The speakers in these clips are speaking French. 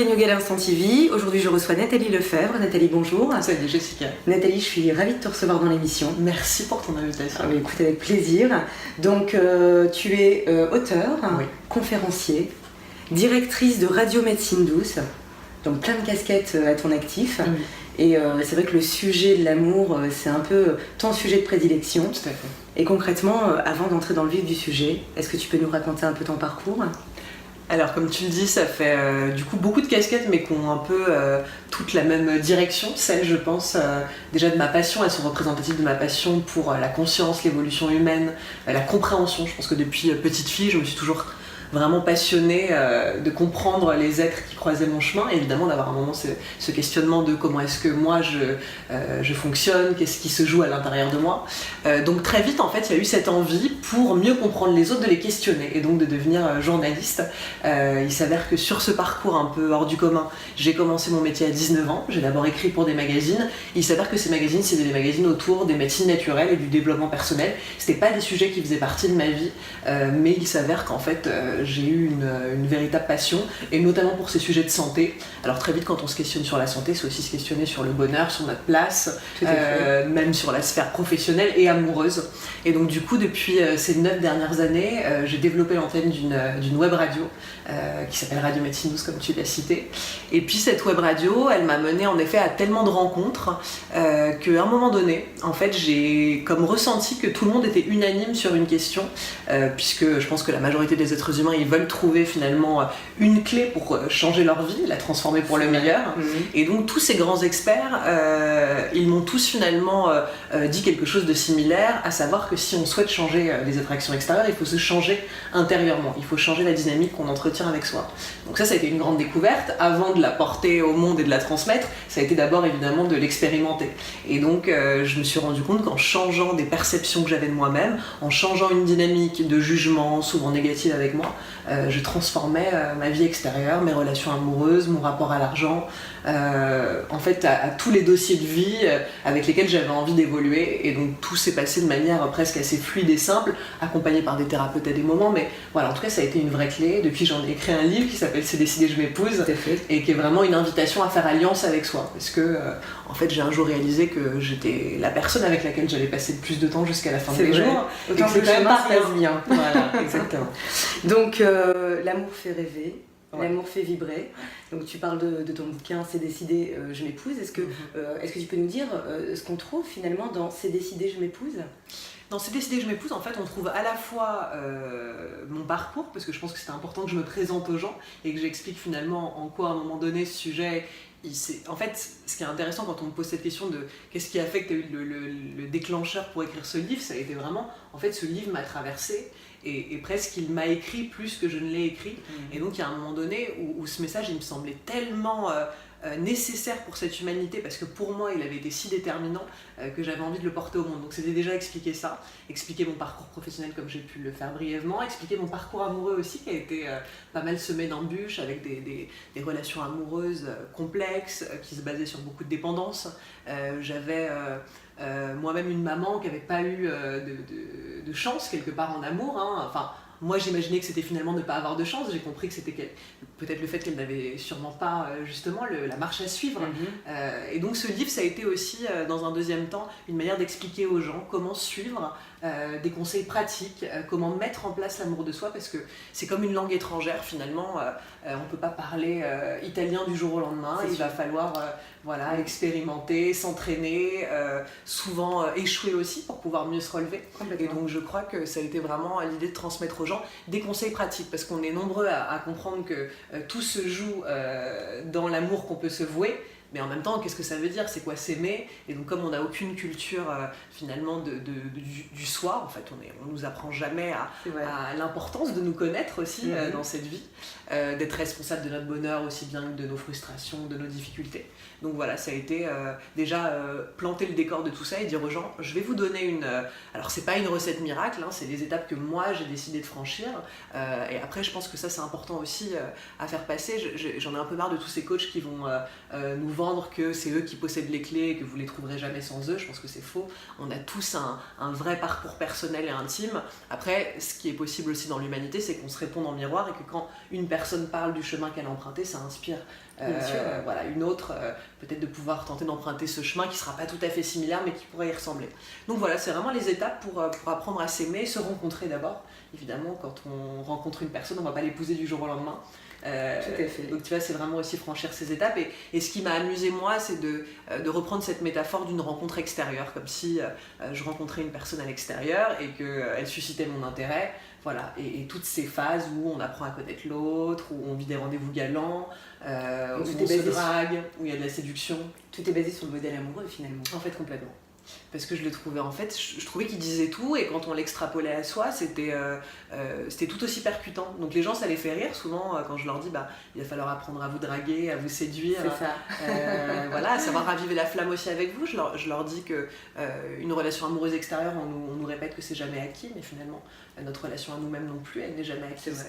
bienvenue au Gala Instant TV. Aujourd'hui, je reçois Nathalie Lefebvre. Nathalie, bonjour. Salut Jessica. Nathalie, je suis ravie de te recevoir dans l'émission. Merci pour ton invitation. Ah, écoute, avec plaisir. Donc, tu es auteure, oui. conférencier, directrice de Radio Médecine Douce, donc plein de casquettes à ton actif. Oui. Et c'est vrai que le sujet de l'amour, c'est un peu ton sujet de prédilection. Tout à fait. Et concrètement, avant d'entrer dans le vif du sujet, est-ce que tu peux nous raconter un peu ton parcours ? Alors comme tu le dis, ça fait du coup beaucoup de casquettes mais qui ont un peu toute la même direction. Celle, je pense, déjà de ma passion, elles sont représentatives de ma passion pour la conscience, l'évolution humaine, la compréhension. Je pense que depuis petite fille, je me suis toujours vraiment passionnée de comprendre les êtres qui croisaient mon chemin et évidemment d'avoir un moment ce questionnement de comment est-ce que moi je fonctionne, qu'est-ce qui se joue à l'intérieur de moi. Donc très vite en fait il y a eu cette envie pour mieux comprendre les autres de les questionner et donc de devenir journaliste. Il s'avère que sur ce parcours un peu hors du commun, j'ai commencé mon métier à 19 ans, j'ai d'abord écrit pour des magazines. Il s'avère que ces magazines c'était des magazines autour des médecines naturelles et du développement personnel. C'était pas des sujets qui faisaient partie de ma vie, mais il s'avère qu'en fait j'ai eu une véritable passion, et notamment pour ces sujets de santé. Alors très vite, quand on se questionne sur la santé, c'est aussi se questionner sur le bonheur, sur notre place, même sur la sphère professionnelle et amoureuse. Et donc du coup, depuis ces 9 dernières années, j'ai développé l'antenne d'une web radio qui s'appelle Radio Médecine Douce, comme tu l'as cité. Et puis cette web radio, elle m'a menée en effet à tellement de rencontres qu'à un moment donné, en fait, j'ai comme ressenti que tout le monde était unanime sur une question, puisque je pense que la majorité des êtres humains ils veulent trouver finalement une clé pour changer leur vie, la transformer pour le meilleur. Et donc tous ces grands experts, ils m'ont tous finalement dit quelque chose de similaire, à savoir que si on souhaite changer les attractions extérieures, il faut se changer intérieurement, il faut changer la dynamique qu'on entretient avec soi. Donc ça a été une grande découverte. Avant de la porter au monde et de la transmettre, ça a été d'abord évidemment de l'expérimenter. Et donc je me suis rendu compte qu'en changeant des perceptions que j'avais de moi-même, en changeant une dynamique de jugement souvent négative avec moi, je transformais ma vie extérieure, mes relations amoureuses, mon rapport à l'argent, en fait à tous les dossiers de vie avec lesquels j'avais envie d'évoluer. Et donc tout s'est passé de manière presque assez fluide et simple, accompagné par des thérapeutes à des moments, mais voilà, en tout cas ça a été une vraie clé. Depuis j'en ai écrit un livre qui s'appelle C'est décidé, je m'épouse, et qui est vraiment une invitation à faire alliance avec soi, parce que en fait j'ai un jour réalisé que j'étais la personne avec laquelle j'allais passer le plus de temps jusqu'à la fin de mes jours. Autant que le chemin se passe bien. Voilà, exactement. Donc l'amour fait rêver, ouais. L'amour fait vibrer. Donc tu parles de ton bouquin C'est décidé, je m'épouse. Est-ce que tu peux nous dire ce qu'on trouve finalement dans C'est décidé, je m'épouse ? Dans C'est décidé, je m'épouse, en fait, on trouve à la fois mon parcours, parce que je pense que c'était important que je me présente aux gens et que j'explique finalement en quoi, à un moment donné, ce sujet... En fait, ce qui est intéressant quand on me pose cette question de qu'est-ce qui a fait que tu as eu le déclencheur pour écrire ce livre, ça a été vraiment, en fait, ce livre m'a traversé et presque il m'a écrit plus que je ne l'ai écrit. Et donc, il y a un moment donné où ce message, il me semblait tellement nécessaire pour cette humanité, parce que pour moi, il avait été si déterminant que j'avais envie de le porter au monde. Donc, c'était déjà expliquer ça, expliquer mon parcours professionnel comme j'ai pu le faire brièvement, expliquer mon parcours amoureux aussi, qui a été pas mal semé d'embûches, avec des relations amoureuses complexes, qui se basaient sur beaucoup de dépendance. J'avais moi-même une maman qui n'avait pas eu de chance quelque part en amour, hein. Enfin, moi j'imaginais que c'était finalement ne pas avoir de chance, j'ai compris que c'était peut-être le fait qu'elle n'avait sûrement pas justement la marche à suivre. Et donc ce livre ça a été aussi dans un deuxième temps une manière d'expliquer aux gens comment suivre des conseils pratiques, comment mettre en place l'amour de soi, parce que c'est comme une langue étrangère finalement, on ne peut pas parler italien du jour au lendemain, il va falloir expérimenter, s'entraîner, souvent échouer aussi pour pouvoir mieux se relever. Et donc je crois que ça a été vraiment l'idée de transmettre aux gens des conseils pratiques, parce qu'on est nombreux à comprendre que tout se joue dans l'amour qu'on peut se vouer. Mais en même temps, qu'est-ce que ça veut dire ? C'est quoi s'aimer ? Et donc, comme on n'a aucune culture finalement du soi, en fait, on nous apprend jamais à l'importance de nous connaître aussi dans cette vie, d'être responsable de notre bonheur aussi bien que de nos frustrations, de nos difficultés. Donc voilà, ça a été déjà planter le décor de tout ça et dire aux gens, je vais vous donner alors c'est pas une recette miracle, hein, c'est des étapes que moi j'ai décidé de franchir. Et après, je pense que ça c'est important aussi à faire passer. J'en ai un peu marre de tous ces coachs qui vont nous vendre vendre que c'est eux qui possèdent les clés et que vous les trouverez jamais sans eux. Je pense que c'est faux. On a tous un vrai parcours personnel et intime. Après, ce qui est possible aussi dans l'humanité, c'est qu'on se réponde en miroir et que quand une personne parle du chemin qu'elle a emprunté, ça inspire voilà, une autre, peut-être de pouvoir tenter d'emprunter ce chemin qui sera pas tout à fait similaire mais qui pourrait y ressembler. Donc voilà, c'est vraiment les étapes pour apprendre à s'aimer, se rencontrer d'abord. Évidemment, quand on rencontre une personne, on va pas l'épouser du jour au lendemain. Tout à fait. Donc tu vois, c'est vraiment aussi franchir ces étapes. Et ce qui m'a amusé moi, c'est de reprendre cette métaphore d'une rencontre extérieure, comme si je rencontrais une personne à l'extérieur et qu'elle suscitait mon intérêt. Voilà, et toutes ces phases où on apprend à connaître l'autre, où on vit des rendez-vous galants, où on se drague, où il y a de la séduction. Tout est basé sur le modèle amoureux finalement. En fait, complètement. Parce que je le trouvais, en fait, je trouvais qu'il disait tout, et quand on l'extrapolait à soi, c'était tout aussi percutant. Donc les gens, ça les fait rire, souvent, quand je leur dis, il va falloir apprendre à vous draguer, à vous séduire. C'est ça. Voilà, à savoir raviver la flamme aussi avec vous. Je leur dis que une relation amoureuse extérieure, on nous répète que c'est jamais acquis, mais finalement, notre relation à nous-mêmes non plus, elle n'est jamais acquise.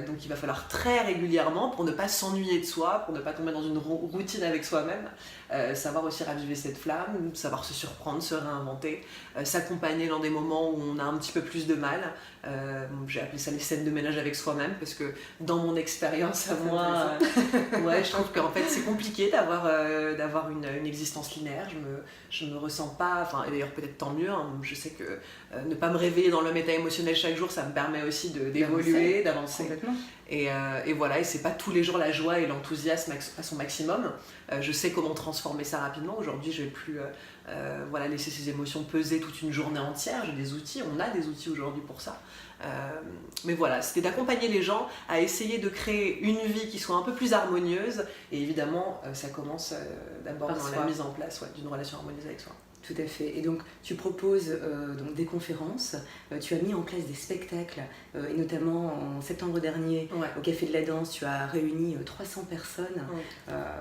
Donc il va falloir très régulièrement, pour ne pas s'ennuyer de soi, pour ne pas tomber dans une routine avec soi-même, savoir aussi raviver cette flamme, savoir se surprendre, se réinventer, s'accompagner dans des moments où on a un petit peu plus de mal. J'ai appelé ça les scènes de ménage avec soi-même, parce que dans mon expérience à moi, je trouve qu'en fait c'est compliqué d'avoir une existence linéaire. Je me ressens pas, enfin, et d'ailleurs peut-être tant mieux, hein, je sais que ne pas me réveiller dans le même état émotionnel chaque jour, ça me permet aussi d'évoluer, d'avancer. Et voilà, et c'est pas tous les jours la joie et l'enthousiasme à son maximum. Je sais comment transformer ça rapidement. Aujourd'hui, je vais plus laisser ces émotions peser toute une journée entière. J'ai des outils, on a des outils aujourd'hui pour ça. Mais voilà, c'était d'accompagner les gens à essayer de créer une vie qui soit un peu plus harmonieuse. Et évidemment, ça commence d'abord dans la mise en place d'une relation harmonieuse avec soi. Tout à fait. Et donc, tu proposes donc des conférences, tu as mis en place des spectacles, et notamment en septembre dernier, au Café de la Danse, tu as réuni 300 personnes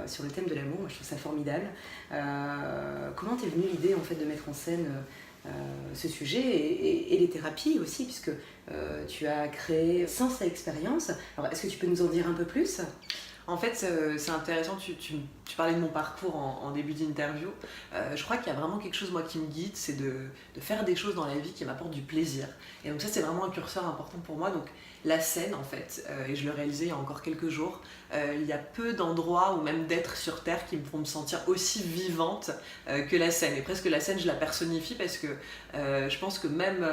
sur le thème de l'amour. Moi, je trouve ça formidable. Comment t'es venue l'idée en fait, de mettre en scène ce sujet et les thérapies aussi, puisque tu as créé Sens à Expérience. Alors, est-ce que tu peux nous en dire un peu plus ? En fait, c'est intéressant, tu parlais de mon parcours en début d'interview. Je crois qu'il y a vraiment quelque chose, moi, qui me guide, c'est de faire des choses dans la vie qui m'apportent du plaisir. Et donc ça, c'est vraiment un curseur important pour moi. Donc la scène, en fait, et je l'ai réalisé il y a encore quelques jours, il y a peu d'endroits ou même d'êtres sur Terre qui me font me sentir aussi vivante que la scène. Et presque la scène, je la personnifie parce que je pense que même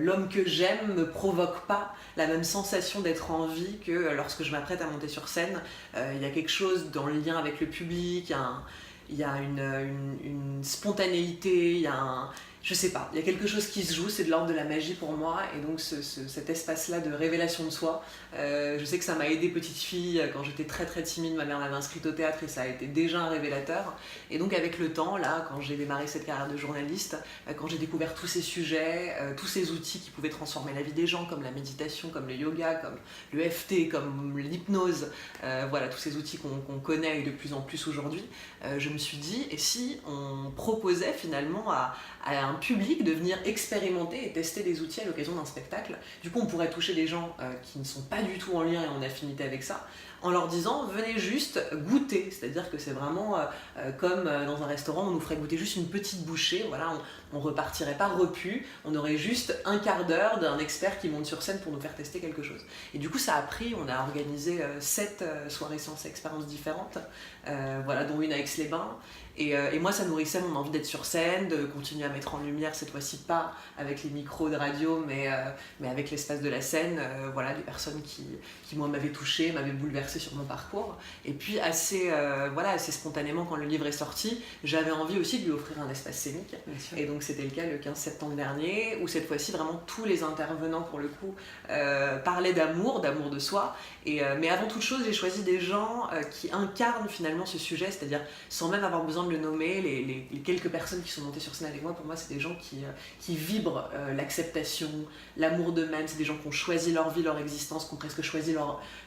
l'homme que j'aime me provoque pas la même sensation d'être en vie que lorsque je m'apprête à monter sur scène. Il y a quelque chose dans le lien avec le public, il y a une spontanéité, il y a je sais pas, il y a quelque chose qui se joue, c'est de l'ordre de la magie pour moi, et donc cet espace-là de révélation de soi, je sais que ça m'a aidé petite fille, quand j'étais très très timide, ma mère m'avait inscrite au théâtre et ça a été déjà un révélateur, et donc avec le temps, là, quand j'ai démarré cette carrière de journaliste, quand j'ai découvert tous ces sujets, tous ces outils qui pouvaient transformer la vie des gens, comme la méditation, comme le yoga, comme le FT, comme l'hypnose, voilà, tous ces outils qu'on connaît de plus en plus aujourd'hui, je me suis dit, et si on proposait finalement à un public de venir expérimenter et tester des outils à l'occasion d'un spectacle. Du coup, on pourrait toucher des gens qui ne sont pas du tout en lien et en affinité avec ça, en leur disant venez juste goûter, c'est-à-dire que c'est vraiment comme dans un restaurant, on nous ferait goûter juste une petite bouchée, voilà, on repartirait pas repu, on aurait juste un quart d'heure d'un expert qui monte sur scène pour nous faire tester quelque chose. Et du coup, ça a pris, on a organisé 7 soirées Sens à Expérience différentes, voilà, dont une à Aix-les-Bains. Et moi, ça nourrissait mon envie d'être sur scène, de continuer à mettre en lumière, cette fois-ci pas avec les micros de radio, mais avec l'espace de la scène, voilà, des personnes qui moi, m'avaient touchée, m'avaient bouleversée sur mon parcours. Et puis, assez spontanément, quand le livre est sorti, j'avais envie aussi de lui offrir un espace scénique. Et donc, c'était le cas le 15 septembre dernier, où cette fois-ci, vraiment, tous les intervenants, pour le coup, parlaient d'amour de soi. Mais avant toute chose, j'ai choisi des gens qui incarnent finalement ce sujet, c'est-à-dire sans même avoir besoin de de le nommer, les quelques personnes qui sont montées sur scène avec moi, pour moi c'est des gens qui vibrent l'acceptation, l'amour d'eux-mêmes, c'est des gens qui ont choisi leur vie, leur existence, qui ont presque choisi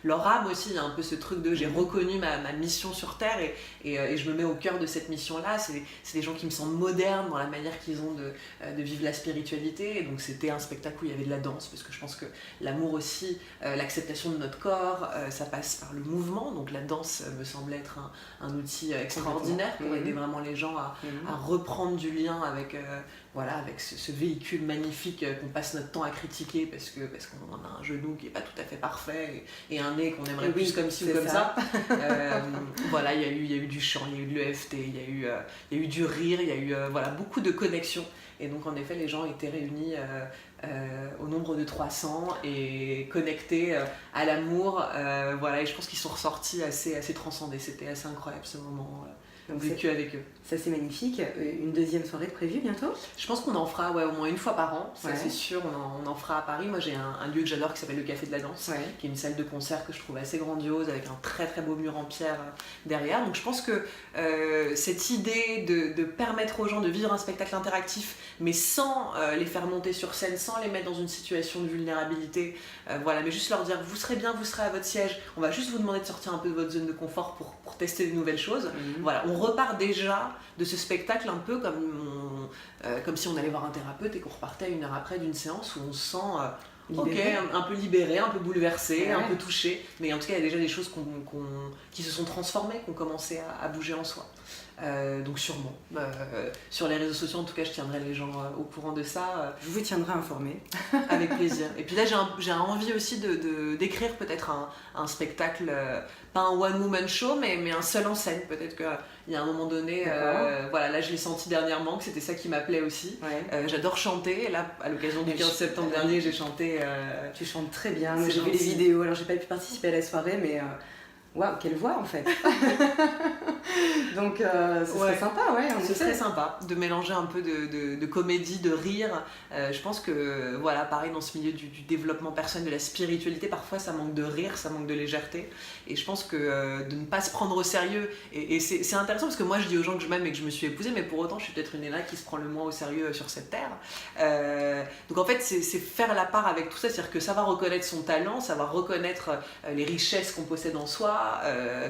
leur âme aussi. Il y a un peu ce truc de j'ai reconnu ma mission sur Terre et je me mets au cœur de cette mission-là. C'est des gens qui me semblent modernes dans la manière qu'ils ont de vivre la spiritualité. Et donc c'était un spectacle où il y avait de la danse, parce que je pense que l'amour aussi, l'acceptation de notre corps, ça passe par le mouvement. Donc la danse me semble être un outil extraordinaire pour aider vraiment les gens à reprendre du lien avec ce véhicule magnifique qu'on passe notre temps à critiquer parce qu'on a un genou qui n'est pas tout à fait parfait et un nez qu'on aimerait plus comme ci ou comme ça. Voilà, il y a eu du chant, il y a eu de l'EFT, il y a eu du rire, il y a eu beaucoup de connexions. Et donc en effet, les gens étaient réunis au nombre de 300 et connectés à l'amour. Et je pense qu'ils sont ressortis assez transcendés. C'était assez incroyable ce moment vécu avec eux. Ça c'est magnifique. Une deuxième soirée de prévue bientôt? Je pense qu'on en fera au moins une fois par an, ça c'est sûr, on en fera à Paris. Moi j'ai un lieu que j'adore qui s'appelle le Café de la Danse, qui est une salle de concert que je trouve assez grandiose avec un très très beau mur en pierre derrière. Donc je pense que cette idée de permettre aux gens de vivre un spectacle interactif mais sans les faire monter sur scène, sans les mettre dans une situation de vulnérabilité, mais juste leur dire vous serez bien, vous serez à votre siège, on va juste vous demander de sortir un peu de votre zone de confort pour tester de nouvelles choses. On repart déjà de ce spectacle un peu comme si on allait voir un thérapeute et qu'on repartait 1 heure après d'une séance où on se sent un peu libéré, un peu bouleversé, un peu touché, mais en tout cas il y a déjà des choses qui se sont transformées, qui ont commencé à bouger en soi. Donc sûrement, sur les réseaux sociaux en tout cas je tiendrai les gens au courant de ça. Je vous tiendrai informé. Avec plaisir. Et puis là j'ai envie aussi d'écrire peut-être un spectacle, pas un one woman show mais un seul en scène. Peut-être qu'il y a un moment donné, là je l'ai senti dernièrement que c'était ça qui m'appelait aussi. J'adore chanter, et là à l'occasion du 15 septembre dernier j'ai chanté. Tu chantes très bien, j'ai vu les vidéos, alors j'ai pas pu participer à la soirée mais... Waouh, quelle voix en fait. Donc ce serait sympa, ce serait sympa de mélanger un peu de comédie, de rire. Je pense que pareil dans ce milieu du développement personnel, de la spiritualité, parfois ça manque de rire, ça manque de légèreté. Et je pense que de ne pas se prendre au sérieux, et c'est intéressant parce que moi je dis aux gens que je m'aime et que je me suis épousée, mais pour autant je suis peut-être une nana qui se prend le moins au sérieux sur cette terre. Donc en fait c'est faire la part avec tout ça, c'est-à-dire que savoir reconnaître son talent, savoir reconnaître les richesses qu'on possède en soi,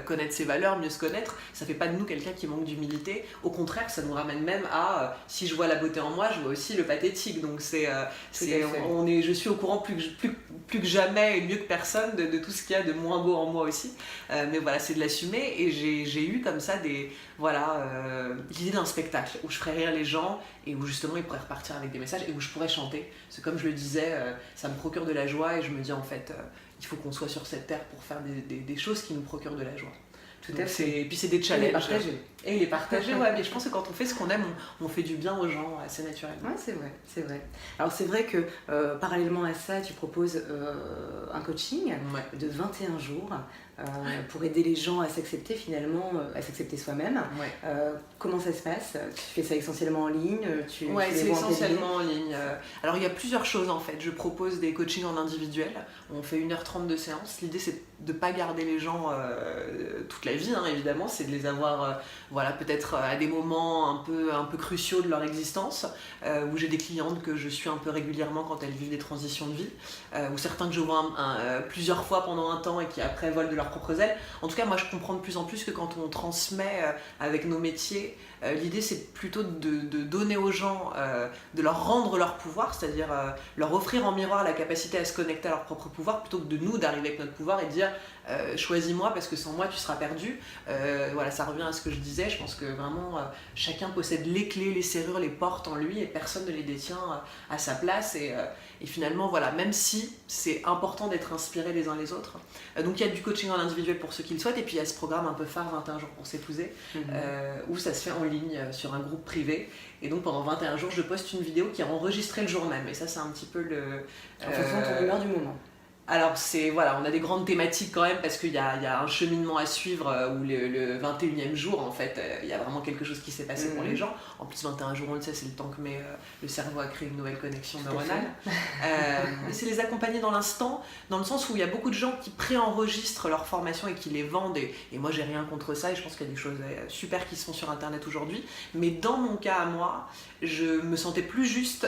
connaître ses valeurs, mieux se connaître, ça fait pas de nous quelqu'un qui manque d'humilité. Au contraire, ça nous ramène même à si je vois la beauté en moi, je vois aussi le pathétique. Donc je suis au courant plus que jamais et mieux que personne de tout ce qu'il y a de moins beau en moi aussi. Mais c'est de l'assumer, et j'ai eu comme ça l'idée d'un spectacle où je ferais rire les gens et où justement ils pourraient repartir avec des messages et où je pourrais chanter. C'est comme je le disais, ça me procure de la joie et je me dis en fait il faut qu'on soit sur cette terre pour faire des choses qui nous procurent de la joie. Tout à fait. Et puis c'est des challenges. Et les partager, mais je pense que quand on fait ce qu'on aime, on fait du bien aux gens assez naturellement. Ouais, c'est vrai. Alors c'est vrai que parallèlement à ça, tu proposes un coaching de 21 jours pour aider les gens à s'accepter finalement, à s'accepter soi-même. Comment ça se passe? Tu fais ça essentiellement en ligne? C'est essentiellement en ligne. Alors il y a plusieurs choses en fait. Je propose des coachings en individuel. On fait 1h30 de séance. L'idée c'est de ne pas garder les gens toute la vie, évidemment. C'est de les avoir peut-être à des moments un peu cruciaux de leur existence, où j'ai des clientes que je suis un peu régulièrement quand elles vivent des transitions de vie, ou certains que je vois plusieurs fois pendant un temps et qui après volent de leurs propres ailes. En tout cas, moi je comprends de plus en plus que quand on transmet avec nos métiers, l'idée c'est plutôt de donner aux gens, de leur rendre leur pouvoir, c'est-à-dire leur offrir en miroir la capacité à se connecter à leur propre pouvoir, plutôt que de nous d'arriver avec notre pouvoir et de dire choisis-moi parce que sans moi tu seras perdu. Ça revient à ce que je disais. Je pense que vraiment chacun possède les clés, les serrures, les portes en lui et personne ne les détient à sa place, et finalement même si c'est important d'être inspiré les uns les autres. Donc il y a du coaching en individuel pour ceux qui le souhaitent, et puis il y a ce programme un peu phare 21 jours pour s'épouser, où ça se fait en ligne sur un groupe privé, et donc pendant 21 jours je poste une vidéo qui est enregistrée le jour même, et ça c'est un petit peu en fonction de ton humeur du moment. Alors voilà, on a des grandes thématiques quand même parce qu'il y a un cheminement à suivre où le 21e jour en fait, il y a vraiment quelque chose qui s'est passé pour les gens. En plus 21 jours on le sait, c'est le temps que met le cerveau à créer une nouvelle connexion neuronale. C'est les accompagner dans l'instant, dans le sens où il y a beaucoup de gens qui préenregistrent leurs formations et qui les vendent et moi j'ai rien contre ça et je pense qu'il y a des choses super qui se font sur internet aujourd'hui. Mais dans mon cas à moi, je me sentais plus juste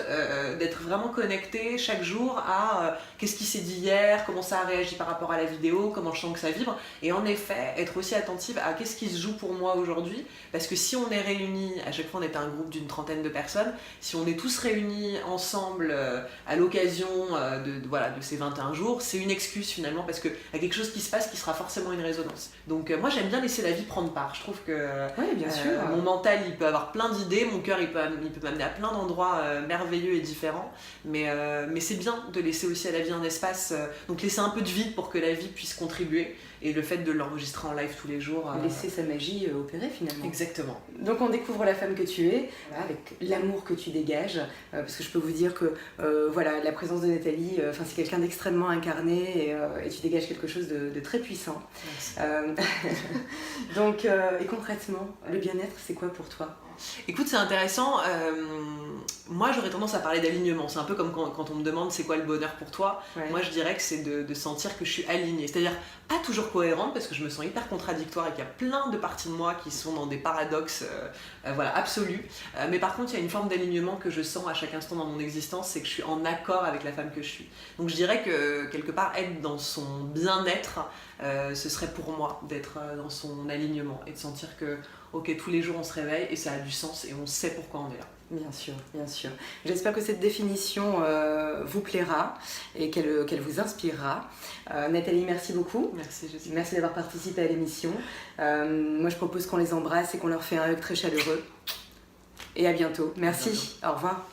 d'être vraiment connectée chaque jour à qu'est-ce qui s'est dit hier, comment ça a réagi par rapport à la vidéo, comment je sens que ça vibre, et en effet être aussi attentive à qu'est-ce qui se joue pour moi aujourd'hui, parce que si on est réunis, à chaque fois on est un groupe d'une trentaine de personnes, si on est tous réunis ensemble à l'occasion de ces 21 jours, c'est une excuse finalement, parce qu'il y a quelque chose qui se passe qui sera forcément une résonance. Donc moi j'aime bien laisser la vie prendre part, je trouve que bien sûr. Mon mental il peut avoir plein d'idées, mon cœur il peut m'amener à plein d'endroits merveilleux et différents, mais c'est bien de laisser aussi à la vie un espace, donc laisser un peu de vide pour que la vie puisse contribuer, et le fait de l'enregistrer en live tous les jours. Laisser sa magie opérer finalement. Exactement. Donc on découvre la femme que tu es, avec l'amour que tu dégages, parce que je peux vous dire que la présence de Nathalie, c'est quelqu'un d'extrêmement incarné et tu dégages quelque chose de très puissant. Donc, et concrètement, le bien-être, c'est quoi pour toi ? Écoute, c'est intéressant. Moi, j'aurais tendance à parler d'alignement. C'est un peu comme quand on me demande c'est quoi le bonheur pour toi. Ouais. Moi, je dirais que c'est de sentir que je suis alignée. C'est-à-dire pas toujours cohérente parce que je me sens hyper contradictoire et qu'il y a plein de parties de moi qui sont dans des paradoxes absolus. Mais par contre, il y a une forme d'alignement que je sens à chaque instant dans mon existence, c'est que je suis en accord avec la femme que je suis. Donc je dirais que quelque part, être dans son bien-être, ce serait pour moi d'être dans son alignement et de sentir que ok, tous les jours on se réveille et ça a du sens et on sait pourquoi on est là. Bien sûr, bien sûr. J'espère que cette définition vous plaira et qu'elle vous inspirera. Nathalie, merci beaucoup. Merci, Jessie. Merci d'avoir participé à l'émission. Moi, je propose qu'on les embrasse et qu'on leur fait un hug très chaleureux. Et à bientôt. Merci. Au revoir.